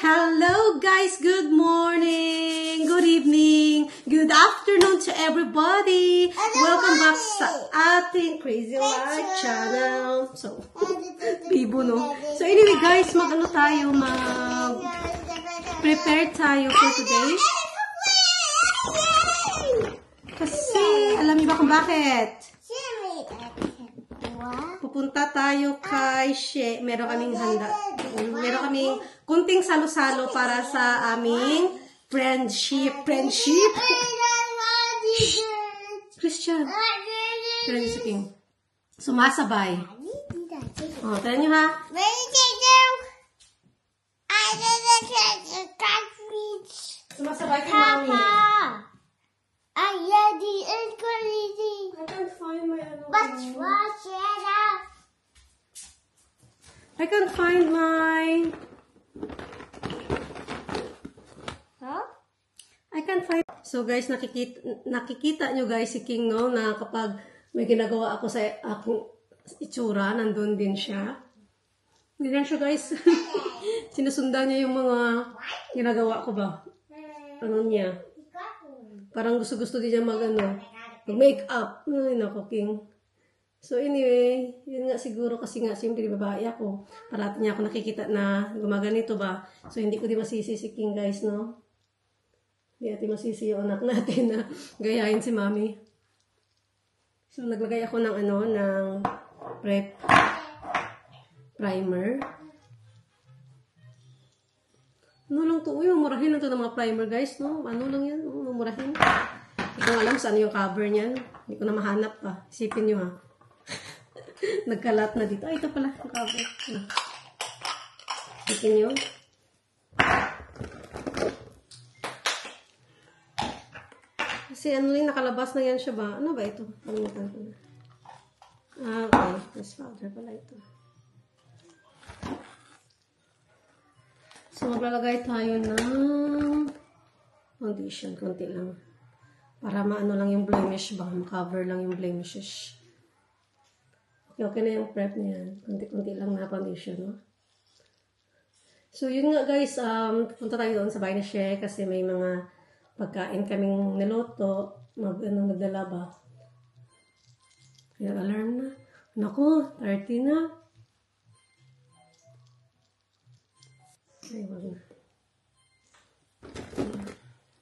Hello guys, good morning, good evening, good afternoon to everybody. Welcome back sa ating Crazy Life channel. So, bibo no. So anyway guys, prepare tayo for today. Kasi, alam niyo ba kung bakit? Pupunta tayo kay She. Meron kaming handa. Meron kaming kunting salo-salo para sa aming friendship. Christian. Friendship. Sumasabay. O, tayo nyo ha. Sumasabay kay Mami. I can't find my I can't find my I can't find. So guys, nakikita nyo guys si King no, na kapag may ginagawa ako sa akong itsura, nandun din siya. Ganyan siya guys. Sinusundan niya yung mga ginagawa ko ba? Ano niya? Parang gusto-gusto din niya mag-makeup. Ay, nako, King. So, anyway, yun nga siguro kasi nga, siyempre, babae ako. Parati niya ako nakikita na gumaganito ba. So, hindi ko din masisi si King, guys, no? Hindi natin masisi yung anak natin na gayahin si Mami. So, naglagay ako ng ng primer. Ano lang to? Uy, murahin lang to ng mga primer, guys, no? Ano lang yan? Murahin. Hindi ko alam saan yung cover niyan. Hindi ko na mahanap pa. Isipin nyo, ha? Nagkalat na dito. Ay, ito pala yung cover. Isipin nyo. Kasi ano rin, nakalabas na yan siya ba? Ano ba ito? Palimutan ko na. Okay. This powder pala ito. So, maglalagay tayo ng foundation, konti lang. Para maano lang yung blemish ba, makover lang yung blemishes. Okay na yung prep niyan. Konti-konti lang na foundation, no? So, yun nga guys, punta tayo doon sa bahay ni She kasi may mga pagkain kaming niloto, magdala ba. Kaya alarm na. Naku, 30 na. Ay, wag na.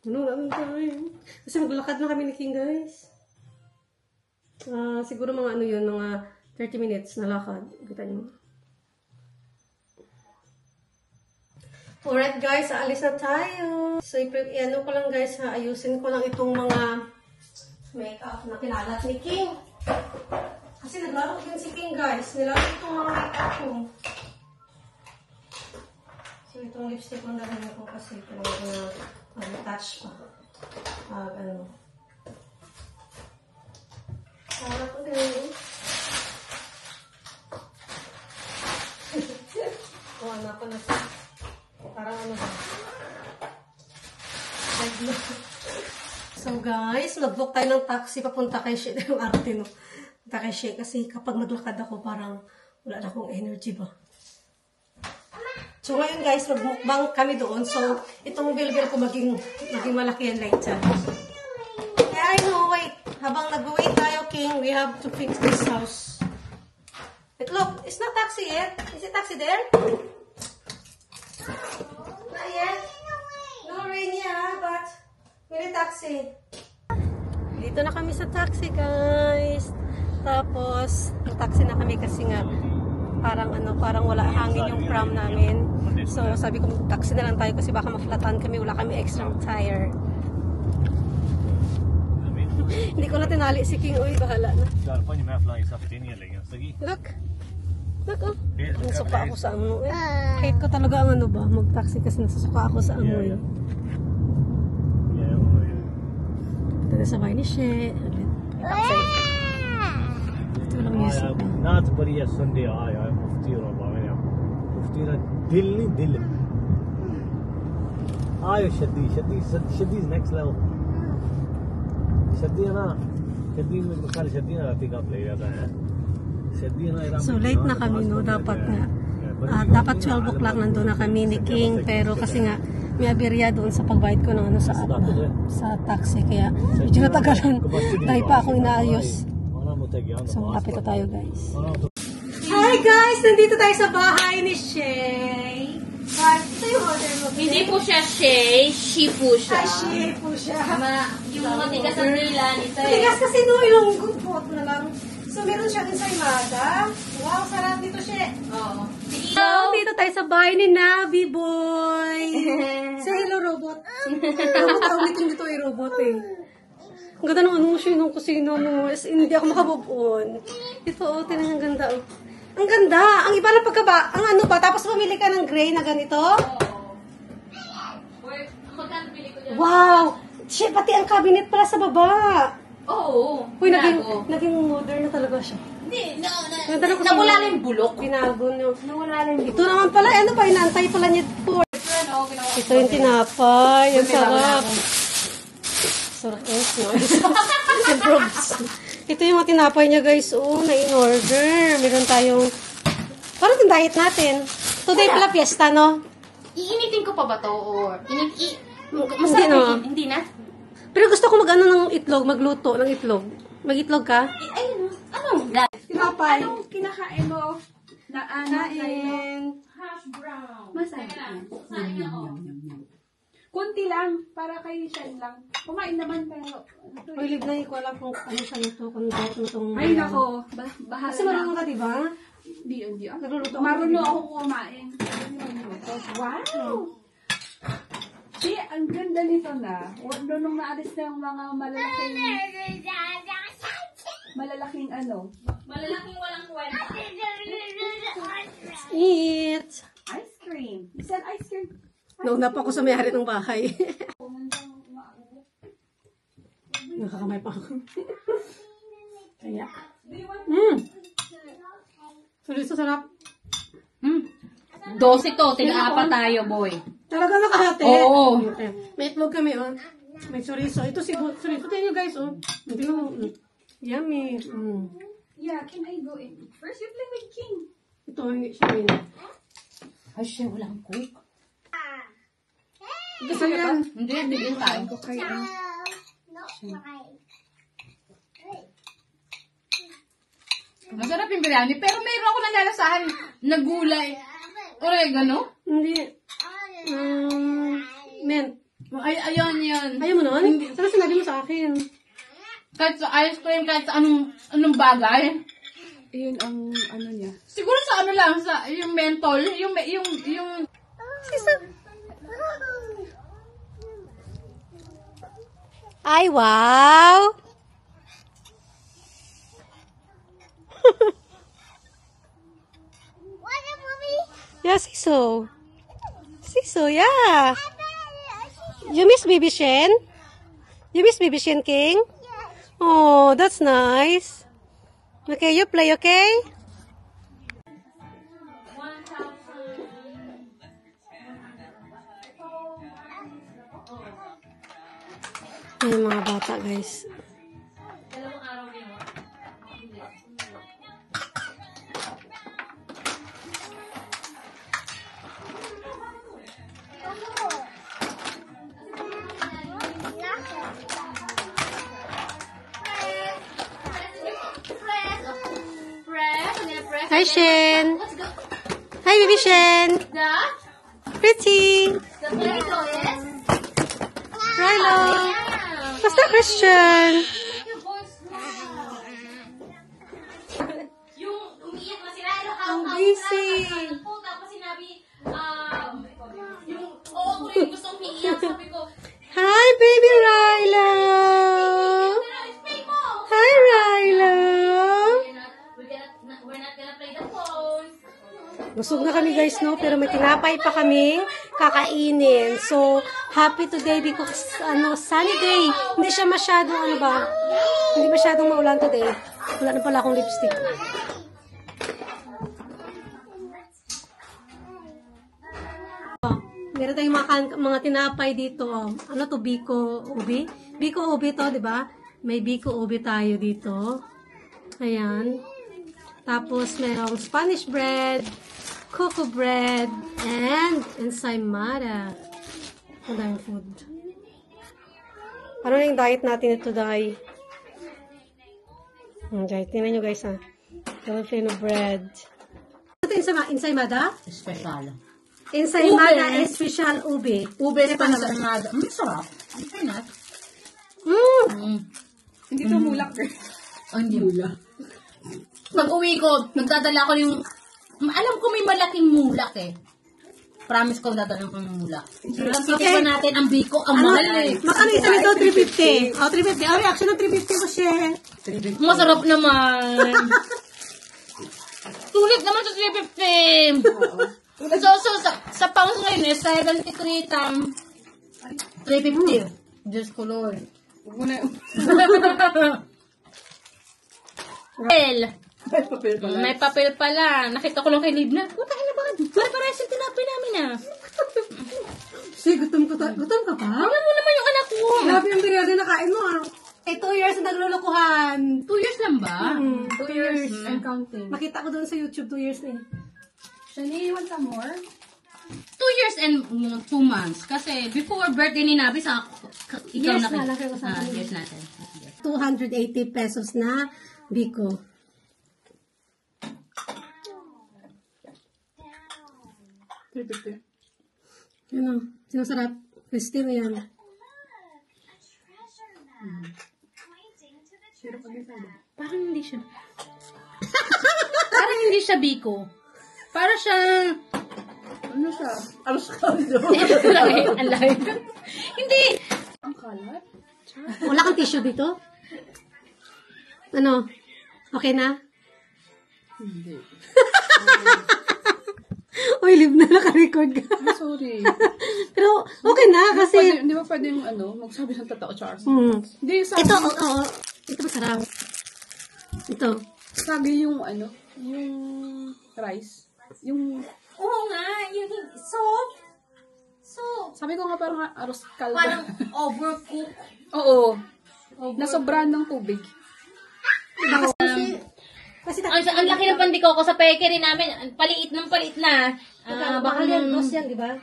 Ano namin tayo? Kasi maglakad na kami ni King, guys. Siguro mga yun, mga 30 minutes na lakad. Kita niyo. Alright, guys, aalis na tayo. So, ano ko lang, guys, ayusin ko lang itong mga makeup na kinalat ni King. Kasi naglaro din si King, guys. Nilaro itong mga makeup ko. So, itong lipstick ang dalahin ko kasi ito na touch pa. Para ko din. Anak ko na siya. Parang ano ba? So, guys, mag-book tayo ng taxi papunta kay She. Yung arte, no? Punta kay She kasi kapag maglakad ako, parang wala na akong energy ba. So, ngayon guys, mag-mukbang kami doon. So, itong bilbil ko maging malaki yan later. Yeah, I know, wait. Habang nag-wait tayo, King, we have to fix this house. But look, it's not taxi yet. Is it taxi there? Not yet. No rain yet, but we need taxi. Dito na kami sa taxi, guys. Tapos, taxi na kami kasi nga, parang wala hangin yung pram namin. So, sabi ko, taxi na lang tayo kasi baka maflatan kami. Wala kami extra tire. Hindi ko na tinali si King. Uy, bahala na. Look. Look, oh. Nasuka ako sa amoy. Hate ko talaga ang mag-taxi kasi nasusuka ako sa amoy. Ito na sa bahay ni She. Ito lang music. नाच बढ़िया संडे आया मुफ्ती और बाबा मुफ्ती ना दिल नहीं दिल आयो शदी नेक्स्ट लेवल शदी है ना शदी में कल शदी ना राती का प्ले जाता है So late na kami, no? Dapat na dapat 12 o'clock nandun na kami ni King, pero kasi nga may aberya doon sa pagbayad ko ng ano sa taxi, kaya medyo natagalan. Dahil pa ako inaayos. So, kapit na tayo, guys. Hi guys! Nandito tayo sa bahay ni Shay. Ito yung order mo. Hindi po siya Shay, she po siya. Shay po siya. Yung matigas ang nilan, ito eh. Tigas kasi no, ilong pot na lang. So, meron siya din sa Imada. Wow, sarap dito siya. Oo. So, dito tayo sa bahay ni Nabi Boy. Say hello, robot. Robot, ulitin dito ay robot eh. Ang ganda ng ano siya, ng kusina mo. Hindi ako makabove on. Ito, oh, tinang ang ganda. Oh. Ang ganda. Ang iba ng pagkaba. Ang ano ba? Tapos pumili ka ng gray na ganito? Magkano pili ko dyan? Wow! Shit, pati ang cabinet pala sa baba. Oo. Uy, naging modern na talaga siya. Hindi, Ganda ng kusina. nawala na yung bulok. Binago niyo. Nawala na yung Ito naman pala, ano ba? Inaantay pala niya po. Ito yung tinapay. Ang sarap. Sarap guys, no? Ito yung mga tinapay niya guys. Oh, na-in-order. Meron tayong, parang yung diet natin. Today pala fiesta, no? Iinitin ko pa ba to? Or Hindi, no? Hindi na? Pero gusto ko mag-ano ng itlog, magluto ng itlog. Mag-itlog ka? Ayun, anong Tinapay. Anong kinakain mo? Na ano? Kain. hash brown. Masarap yan. Kunti lang, para kay Shen lang. Kumain naman pero... Uy, Libna, ko alam kung ano siya nito, kung diet mo itong... Ay, nako. Bahala Kasi marunong ka, di ba? Hindi. Nagluluto ako. Marunong ako kumain. Wow! See, ang ganda nito na. Nung naalis na yung mga malalaking ano. Malalaking walang kwenta. Eat! Ice cream. Isang ice cream. Nauna pa ako sa may-ari ng bahay. Nakakamay pa ako. Kaya. Seryoso, sarap. 12 to, tiga-apa tayo, boy. Talaga nakahati. Oo. May itlog kami, oh. May chorizo. Ito si chorizo. Tingnan nyo, guys, oh. Tingnan mo. Yummy. Yeah, can I go in? First, you play with King. Ito, hindi siya yun. Ay, siya, walang cook. Gusto yan. Hindi yung kain ko. Masarap yung biryani, pero mayroon ako nalalasahan na gulay. Oregano? Hindi. Men. Ay, ayun yun. Ayaw mo nun? Sana sinabi mo sa akin. Kahit sa ice cream, kahit sa anong bagay. Yun ang ano niya. Siguro sa ano lang, sa yung mentol, yung Ay, wow! Yeah, Siso. Siso, yeah. You miss Baby Shen? You miss Baby Shen, King? Oh, that's nice. Okay, you play, okay? Ay, mga bata, guys. Hi, Shen. Hi, Baby Shen. Pretty. Rilo. Basta Christian. yung umiiyak na si Rilo, Ang busy. tapos sinabi, yung, oo, ko rin gustong umiiyak, sabi ko, Hi, Baby Rilo. spray mo! Hi, Rilo. We're not gonna play the phone. Busog na kami guys, no? Pero may tinapay pa kami kakainin. So, happy today because, sunny day. Hindi siya masyadong, hindi masyadong maulan today. Wala na pala akong lipstick. Oh, meron tayong mga tinapay dito. Oh. Ano to? Biko ubi? Biko ubi to, di ba? May biko ubi tayo dito. Ayan. Tapos, merong Spanish bread, cocoa bread, and ensaymada. Ang daming food. Ano na yung diet natin ito, Day? Ang diet. Tingnan nyo, guys, ha. Filipino bread. Ito yung ensaymada? Special. Ensaymada special ube. Ube na pansalmada. Sarap. Okay na. Hindi to mulak, girl. Oh, hindi mulak. Pag uwi ko, nagdadala ko yung... Alam ko may malaking mulak eh. Promise ko dadala ko ng mulak. Okay. Natin ang biko, ang mahal eh. Makano isa nito? 350. Oh, 350. Oh, reaction ng 350 ko, share. Masarap naman. Sulit naman sa 350. So, sa pounds ngayon eh, 73 times 350. Diyos ko, Lord. Huwag mo na yung... Well, May papel pala. may papel pala. Nakita ko lang kay Libna. Puta, ano ba? Para-parehas yung tinapay namin ah. Share, gutom ka pa? Alam mo naman yung anak ko. Grabe yung periode na kain mo, ah. 2 years na naglulukuhan. 2 years lang ba? 2 years. I'm counting. Makita ko doon sa YouTube, 2 years na eh. Shani, you want some more? 2 years and 2 months. Kasi before birthday ni Nabi, sa ikaw Yes, na nalaki ko sa akin. years natin. 280 pesos na biko. Ano? Sinasarap. Christine yan. Parang hindi siya. Parang hindi siya biko. Para siyang... Ano siya? Aros ka dito. Ang lahi. Hindi. Ang kalat? Wala kang tissue dito? Ano? Okay na? Hindi. Uy, live na naka-record ka. I'm sorry. Pero, okay na kasi... Hindi ba pwede yung magsabi ng totoo, Charles? Hindi, sabi, Ito, oo. Ito masarap. Ito. sabi yung yung rice. Yung, Oo nga. Yung soup. Soup. sabi ko nga parang aros kalda. Parang overcook. Oo. Nasobrahan ng tubig. Kasi Ang laki ng pandikoko sa bakery namin. Paliit na. bakal yan, boss yan, di ba?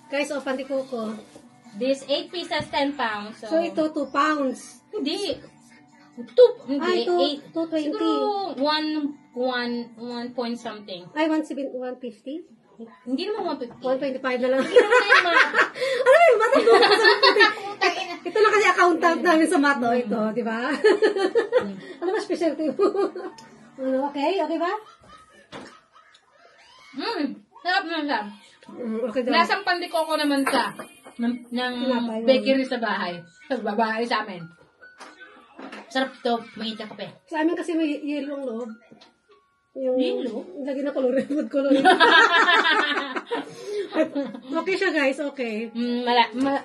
Guys, o, pandikoko. This 8 pieces, 10 pounds. So, ito, 2 pounds. Hindi. Hindi. Ay, 220. Siguro 1 point something. Ay, 150? Hindi naman 150. 125 na lang. Hindi naman Ano ba yung math ko? Ito na kasi accountant namin sa math, oh, ito, di ba? Ano ba specialty mo? Ano, okay? Okay ba? Sarap na siya. Okay daw. Lasang pandikoko naman siya. Ng bakery sa bahay. Sa bahay sa amin. Sarap ito. Mainit na kape. Sa amin kasi may yellow ang loob. Yung Yellow? lagi na color, food color. Okay siya, guys, okay.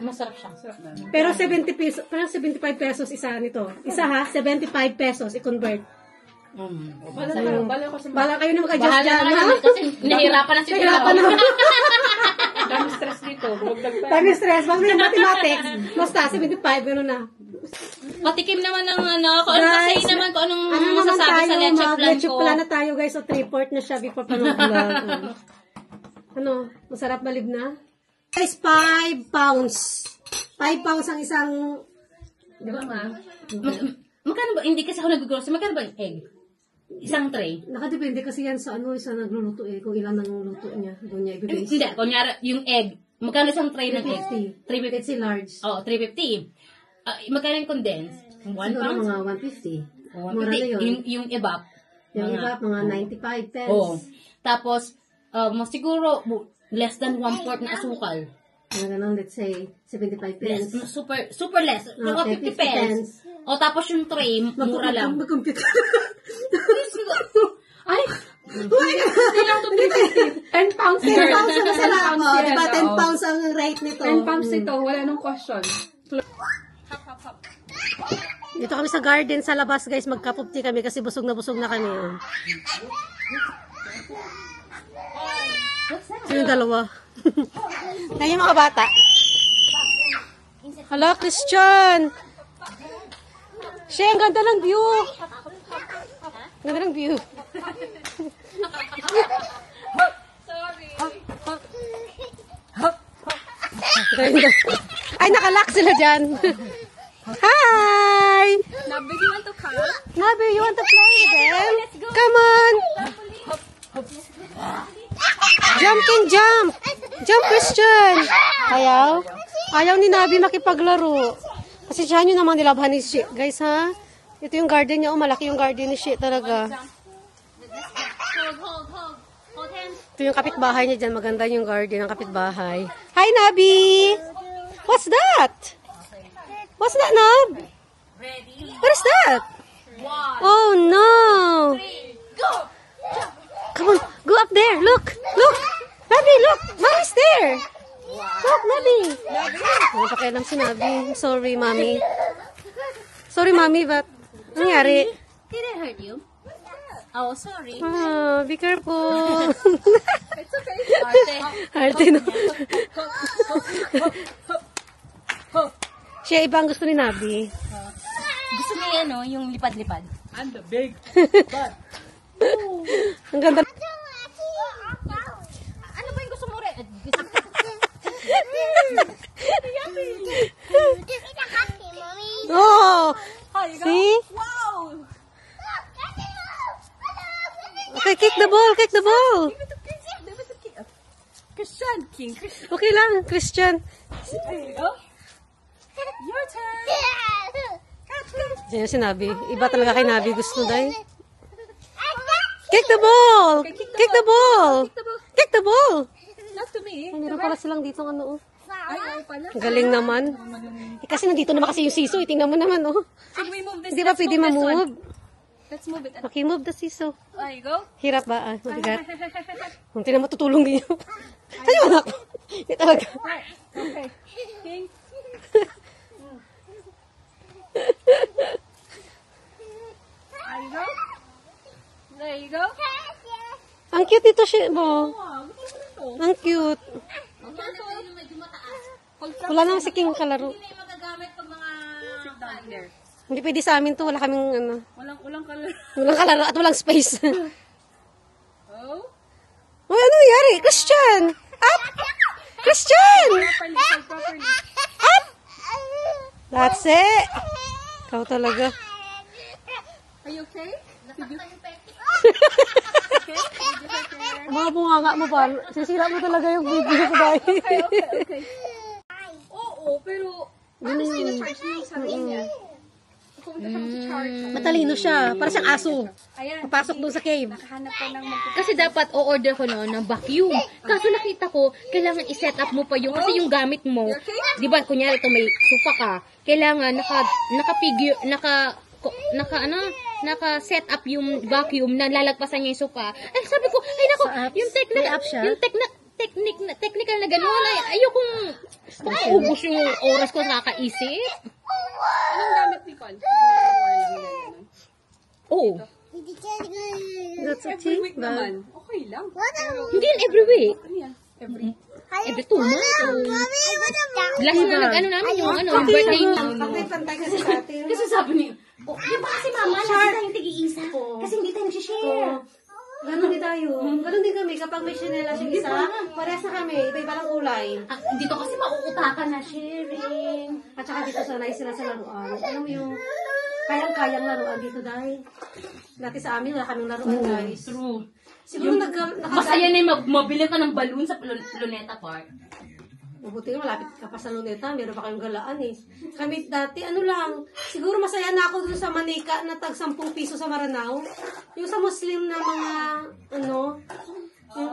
Masarap siya. Pero 70 pesos, parang 75 pesos isa nito. Isa ha, 75 pesos i-convert. Bala kayo na mag-adjust Bahala dyan, na ha? kayo kasi nahihirapan na si Nahirapan na. Dami stress dito. Bumagdag pa. Dami stress, wag na yung mathematics. Basta, 75, gano'n na. Patikim naman ng kung ano Guys, kasi naman kung anong Ano naman masasabi tayo, sa leche plan mag-leche ko. plan na tayo, guys. So, 3/4 na siya before panood. Ano, masarap malib na? Guys, 5 pounds. 5 pounds ang isang... Di ba, ma? Magkano ba? Hindi kasi ako nag-grocery. Magkano ba yung egg? Isang tray? Nakadepende kasi yan sa sa nagluluto eh. Kung ilan ang luto niya. Doon niya ibibase. Hindi. Kunyari, yung egg. Magkano isang tray ng egg? 350. It's a large. Oo, 350. Magkano yung condensed? 1 Siguro pound? mga 150. Mura na yun. Yung evap. Yung iba, mga 95 pence. Oo. Tapos, siguro, less than 1/4 na asukal. Mga ganun, let's say, 75 pence. Super less. Mga 50 pence. O, tapos yung tray, mura lang. Mag-compute. Ay! Ilang to 10 pounds. 10 pounds na masarap. Oh, yan, diba? 10 oo. pounds ang rate nito. 10 pounds ito. Wala nung question. Dito kami sa garden sa labas, guys. Mag-cup of tea kami kasi busog na kami. Oh. Sino yung dalawa? Kaya mga bata. Hala, Christian! Siya, ang ganda ng view! Ganda ng view. So, Ay, nakalock sila dyan. Hi! Nabi, you want to come? Nabi, you want to play with them? Come on! Jump, King, jump! Jump, Christian! Ayaw? Ayaw ni Nabi makipaglaro. Kasi siya nyo naman nilabhan ni Shi. Guys, ha? Ito yung garden niya. Oh, malaki yung garden ni Shi talaga. Hold hands. Ito yung kapitbahay niya dyan. Maganda yung garden ng kapitbahay. Hi, Nabi! What's that? What's that, Nab? Ready? What is that? 1, Oh, no! 3, go! Come on, go up there. Look, look. Nabi, look. Mommy's there. Look, Nabi. Ano pakialam si Nabi? Sorry, Mommy. Sorry, Mommy, but nangyari? Did I hurt you? Oh, sorry. Ah, be careful. It's okay. Arte. Arte, no? Siya, iba ang gusto ni Nabi. Gusto niya yan, no? Yung lipad-lipad. I'm the big. Ang ganda. Ano ba yung gusto mo rin? Oh! See? Wow! Okay, kick the ball, kick the ball. Christian King. Christian. Okay lang, Christian. There you go. Your turn. Yan yung sinabi. Iba talaga kay Nabi gusto dahil. Kick the ball! Kick the ball! Kick the ball! Not to me. Meron pala silang dito ano. Ay, pala. Ang galing naman. Eh, kasi nandito naman kasi yung siso. Tingnan mo naman, oh. Should we move this? Hindi ba pwede ma-move? Let's move it. Okay, move the siso. There you go. Hirap ba? Ah, mabigat. Kung tinan mo, tutulong din yun. Ayaw, anak. Hindi talaga. Okay. King. There you go. There you go. Ang cute nito siya mo. Wow, ito. Ang cute. Medyo mataas. Wala naman si King kalaro. Hindi na yung magagamit pag mga down there. Hindi pwede sa amin to. Wala kaming ano. Walang color. Walang kalaro at walang space. Oh. Uy, ano nangyari? Christian! Up! Christian! Properly. Up! That's it. Ikaw talaga. Are you okay? Mga bunganga mo pa. Sisira mo talaga yung video ko ba? Okay. Oo, pero ano sinacharge niya yung sarili niya? Pumunta kami sa charge. Matalino siya. Para siyang aso. Ayan. Papasok doon sa cave. Hanap ko ng Kasi dapat o-order ko noon ng vacuum. Kaso nakita ko, kailangan i-set up mo pa yung, kasi yung gamit mo, di ba, kunyari ito may sofa ka, kailangan naka-set up yung vacuum na lalagpasan niya yung sofa. Ay, sabi ko, ay nako, yung technical na gano'n, ay ayokong maubos yung oras ko kakaisip. Anong gamit ni Con? Oo. That's a Every week cheap naman. bag. Okay lang. Hindi yan every week. Ano yan? Every Every 2 months. Last na nag-ano namin yung birthday niya. Pantay kasi sa atin. Kasi sabi niya, oh, di ba kasi mama, lagi tayong tig-iisa. Kasi hindi tayo share. Ganon din tayo. Ganon din kami. Kapag may sinela siyang isa, parehas na kami. Iba-iba lang kulay. Dito kasi mauutakan na sharing. At saka dito sanay sila sa laruan. Alam mo yung kayang-kayang laruan dito dahil. Dati sa amin, wala kaming laruan, guys. True. Siguro Masaya na yung mabili ka ng balloon sa Luneta Park. Mabuti nga, malapit ka pa sa Luneta. Meron pa kayong galaan eh. Kami dati, ano lang, siguro masaya na ako dun sa Manika na tag 10 piso sa Maranao. Yung sa Muslim na mga, yung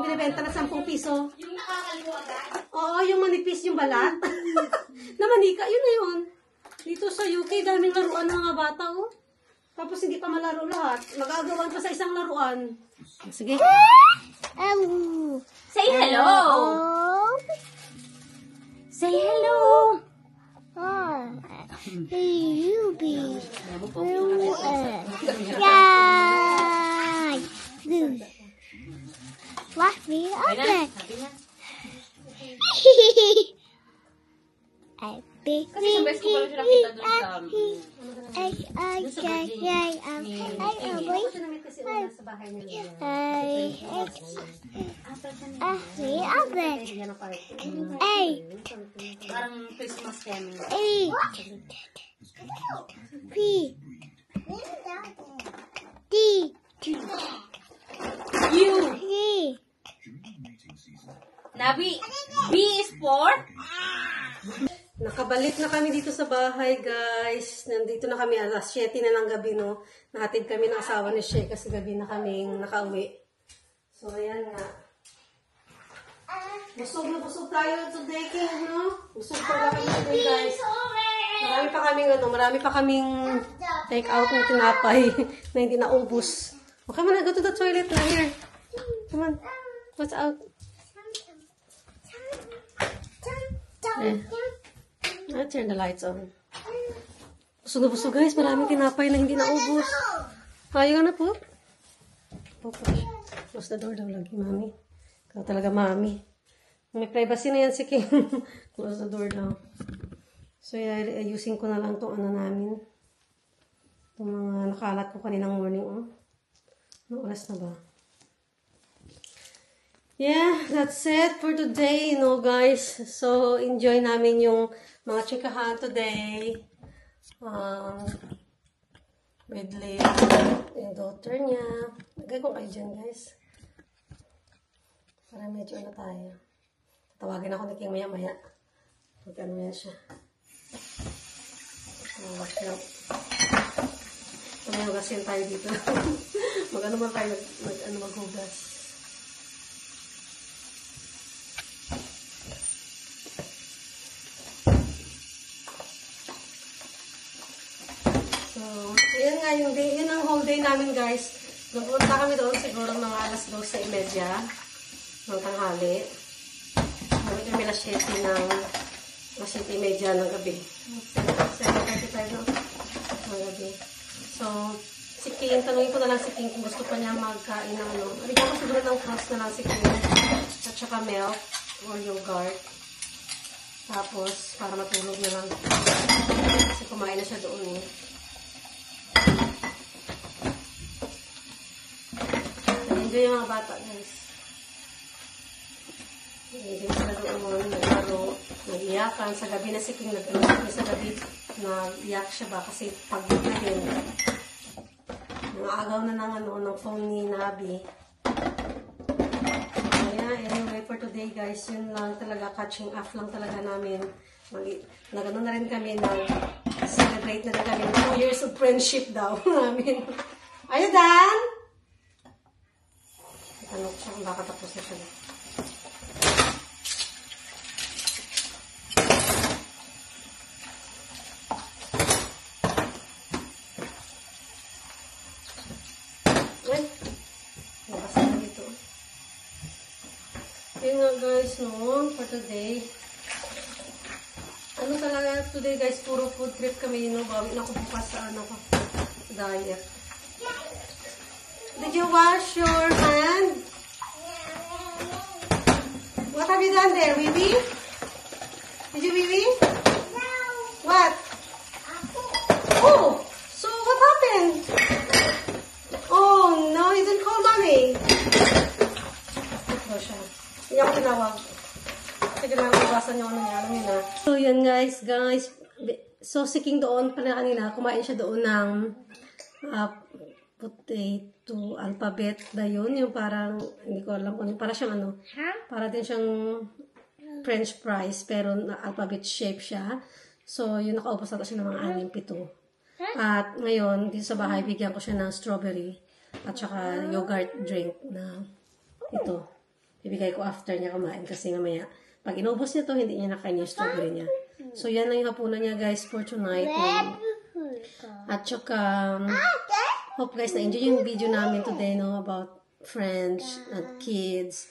binibenta na 10 piso. Yung nakakaliwa agad. Oo, yung manipis yung balat. Na Manika, yun na yun. Dito sa UK, daming laruan ng mga bata, oh. Tapos hindi pa malaro lahat. Magagawan pa sa isang laruan. Sige. Say hello! Say hello! What me open? Kasi sa best ko pala siya nakita doon sa... Sa bahay niya. Scamming. Eat. Feet. Teeth. You! Feet. Nabi, B is for? Nakabalik na kami dito sa bahay, guys. Nandito na kami, alas 7 na ng gabi, no? Nahatid kami ng asawa ni Shea kasi gabi na kaming nakauwi. So, ayan nga. Busog na busog tayo today, King, no? Busog pala kami today, guys. Marami pa kaming take out ng tinapay na hindi naubos. Okay, man, go to the toilet na here. Come on. What's out? I'll turn the lights on. Busog na busog, guys. Maraming tinapay na hindi naubos. Ayaw na po. Close the door daw lagi, mami. Ikaw talaga, mami. May privacy na yan si King. Close the door daw. So, ayusin ko na lang itong ano namin. Itong mga nakalat ko kaninang morning. Oh. Anong oras na ba? Yeah, that's it for today, you know, guys. So, enjoy namin yung mga chikahan today. With Liv, yung daughter niya. Lagay ko kayo dyan, guys. Para medyo ano tayo. Tawagin ako ni King maya-maya. Magkano yan siya. Maghugasin tayo dito. Mag-ano man tayo, maghugas. So, yun nga yung day, yun ang whole day namin, guys. Nagpunta kami doon siguro mga alas 12:30 ng tanghali. Kami kami na 7 ng 7:30 ng gabi. 7:35 ng gabi. So, si King, tanongin ko na lang si King kung gusto pa niya magkain ng ano. Bigyan ko siguro ng cross na lang si King. At saka milk or yogurt. Tapos, para matulog na lang. Kasi kumain na siya doon eh. Enjoy yung mga bata, guys. Enjoy sila doon, naglaro, nag-iyakan. Sa gabi na si King, nag-iyak sa gabi, nag-iyak siya ba? Kasi pag na din, nangagaw na ng phone ni Nabi. Kaya, anyway, for today, guys, yun lang talaga, catching up lang talaga namin. Nagano na rin kami na celebrate na rin kami 2 years of friendship daw namin. Are you done? Ano siya kung baka tapos na siya. Uy! Labas na dito. Yun nga guys, no? For today. Ano talaga today guys? Puro food trip kami, no? Bawi na ko bukas sa ano ko. Diet. Did you wash your hand? What have you done there, Bibi? Did you, Bibi? No. What? Oh, so what happened? Oh, no, you didn't call mommy. Ito siya. Hindi ako tinawag. Sige na, iwasan niyo ano niya. Alam niyo na. So, yan guys. So, si King doon pala kanina, kumain siya doon ng potato alphabet na yun. Yung parang, hindi ko alam kung para siyang ano. Para din siyang French fries, pero na alphabet shape siya. So, yun nakaubos na siya ng mga 6-7. At ngayon, dito sa bahay, bigyan ko siya ng strawberry at saka yogurt drink na ito. Ibigay ko after niya kumain kasi mamaya, pag inubos niya to, hindi niya nakain yung strawberry niya. So, yan lang yung hapunan niya guys for tonight. At saka, hope guys na-enjoy yung video namin today, no, about friends and kids.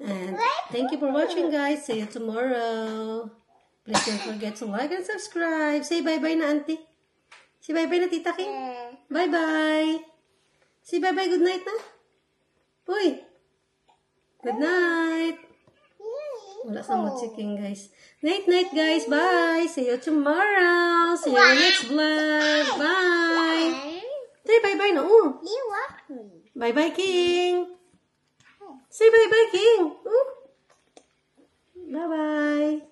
And thank you for watching guys. See you tomorrow. Please don't forget to like and subscribe. Say bye-bye na auntie. Say bye-bye na tita King. Bye-bye. Say bye-bye, good night na. Uy. Good night. Wala sa mood si King guys. Night-night guys. Bye. See you tomorrow. See you in the next vlog. Bye. Say bye-bye na. Oh. Bye-bye King. Say bye-bye King. Oh. Bye-bye.